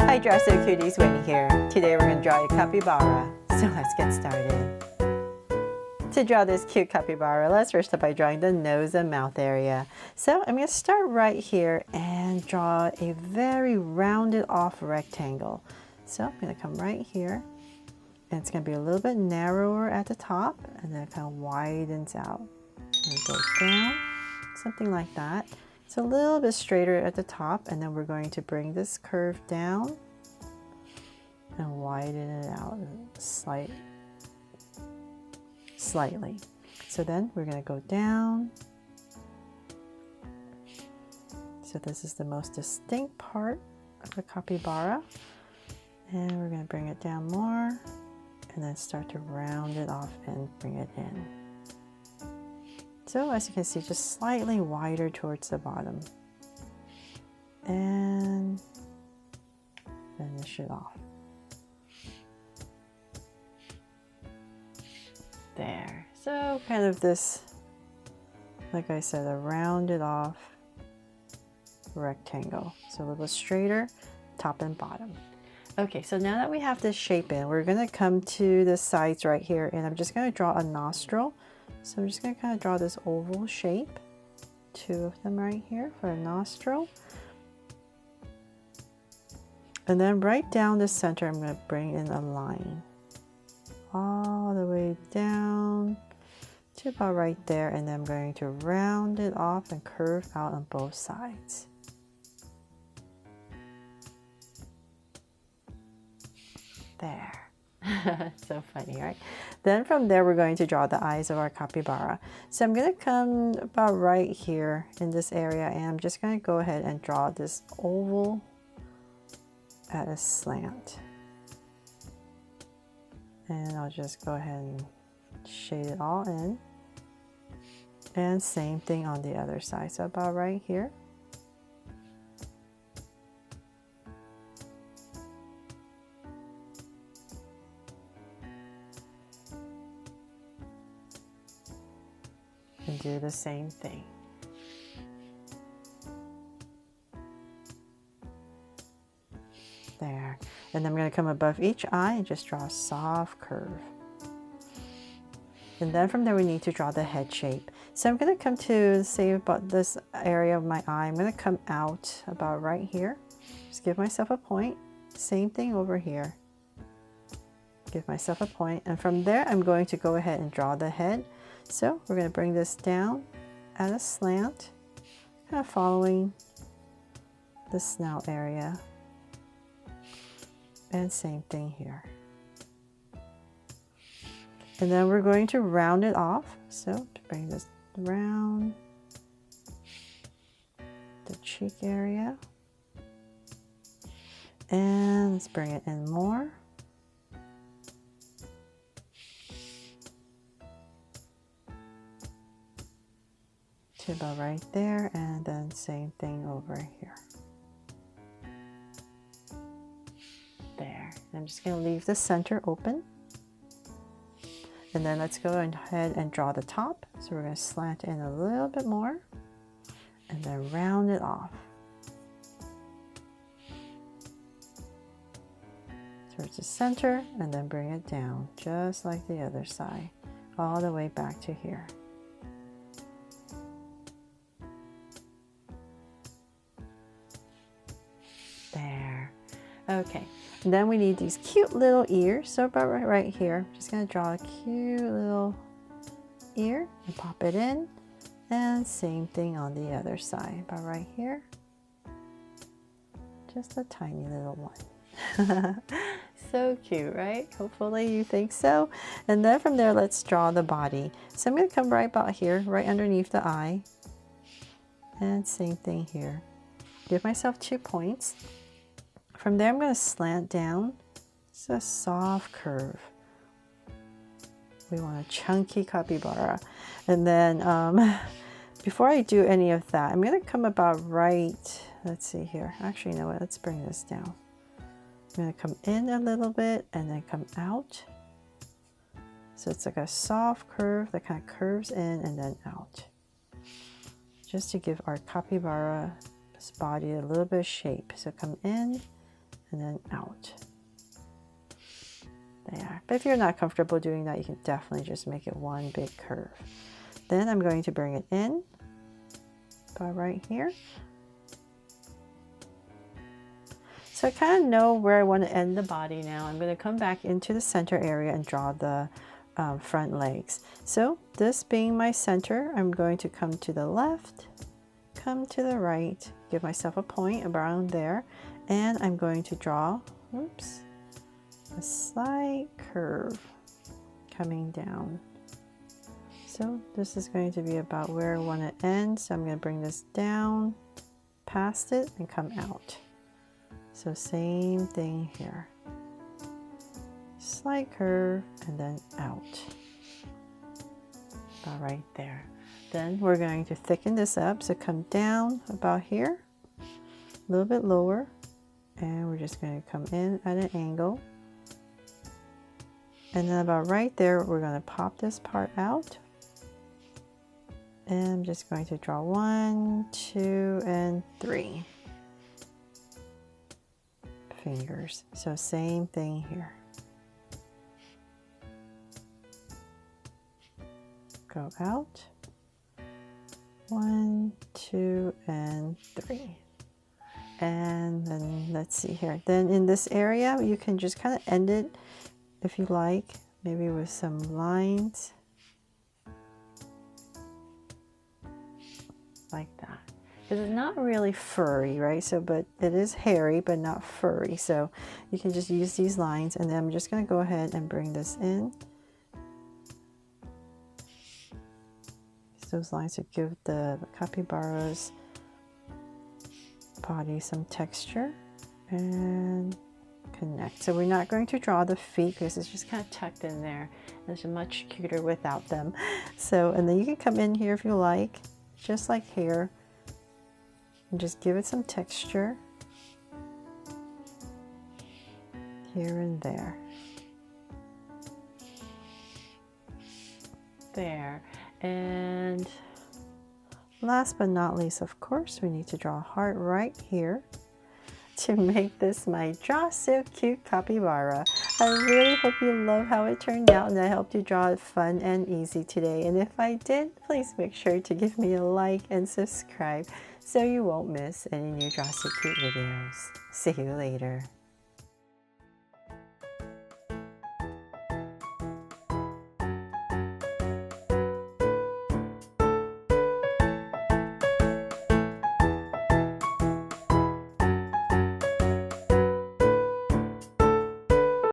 Hi Draw So Cuties, Winnie here. Today we're going to draw a capybara, so let's get started. To draw this cute capybara, let's first start by drawing the nose and mouth area. So I'm going to start right here and draw a very rounded off rectangle. So I'm going to come right here, and it's going to be a little bit narrower at the top, and then it kind of widens out. And go down, something like that. It's a little bit straighter at the top, and then we're going to bring this curve down and widen it out slightly. So then we're going to go down. So this is the most distinct part of the capybara, and we're going to bring it down more and then start to round it off and bring it in. So as you can see, just slightly wider towards the bottom, and finish it off. There. So kind of this, like I said, a rounded off rectangle. So a little straighter top and bottom. Okay, so now that we have this shape in, we're going to come to the sides right here, and I'm just going to draw a nostril. So I'm just going to kind of draw this oval shape, two of them right here for a nostril. And then right down the center, I'm going to bring in a line all the way down to about right there, and then I'm going to round it off and curve out on both sides. There. So funny, right? Then from there, we're going to draw the eyes of our capybara. So I'm going to come about right here in this area, and I'm just going to go ahead and draw this oval at a slant. And I'll just go ahead and shade it all in. And same thing on the other side. So about right here. And do the same thing. There. And then I'm going to come above each eye and just draw a soft curve. And then from there we need to draw the head shape. So I'm going to come to, say, about this area of my eye. I'm going to come out about right here. Just give myself a point. Same thing over here. Give myself a point. And from there I'm going to go ahead and draw the head. So we're going to bring this down at a slant, kind of following the snout area. And same thing here. And then we're going to round it off. So to bring this around the cheek area. And let's bring it in more. To about right there, and then same thing over here. There. I'm just going to leave the center open. And then let's go ahead and draw the top. So we're going to slant in a little bit more and then round it off towards the center, and then bring it down just like the other side, all the way back to here. There. Okay. And then we need these cute little ears. So about right here, I'm just going to draw a cute little ear and pop it in. And same thing on the other side, about right here. Just a tiny little one. So cute, right? Hopefully you think so. And then from there, let's draw the body. So I'm going to come right about here, right underneath the eye. And same thing here. Give myself 2 points. From there, I'm going to slant down. It's a soft curve. We want a chunky capybara. And then before I do any of that, I'm going to come about right, let's see here. Actually, you know what? Let's bring this down. I'm going to come in a little bit and then come out. So it's like a soft curve that kind of curves in and then out. Just to give our capybara's body a little bit of shape. So come in and then then out. There. But if you're not comfortable doing that, you can definitely just make it one big curve. Then I'm going to bring it in about right here. So I kind of know where I want to end the body now. I'm going to come back into the center area and draw the front legs. So this being my center, I'm going to come to the left, come to the right, give myself a point around there, and I'm going to draw, oops, a slight curve coming down. So this is going to be about where I want to end. So I'm going to bring this down, past it, and come out. So same thing here. Slight curve and then out. About right there. Then we're going to thicken this up. So come down about here, a little bit lower, and we're just going to come in at an angle. And then about right there, we're going to pop this part out. And I'm just going to draw 1, 2, and 3 fingers. So same thing here. Go out. 1, 2, and 3. And then let's see here. Then in this area, you can just kind of end it if you like, maybe with some lines. Like that, because it's not really furry, right? So, but it is hairy, but not furry. So you can just use these lines, and then I'm just going to go ahead and bring this in. Those lines to give the capybara's body some texture and connect. So we're not going to draw the feet because it's just kind of tucked in there. It's much cuter without them. So, and then you can come in here if you like, just like here, and just give it some texture here and there. There. And last but not least, of course, we need to draw a heart right here to make this my Draw So Cute capybara. I really hope you love how it turned out, and I helped you draw it fun and easy today. And if I did, please make sure to give me a like and subscribe so you won't miss any new Draw So Cute videos. See you later.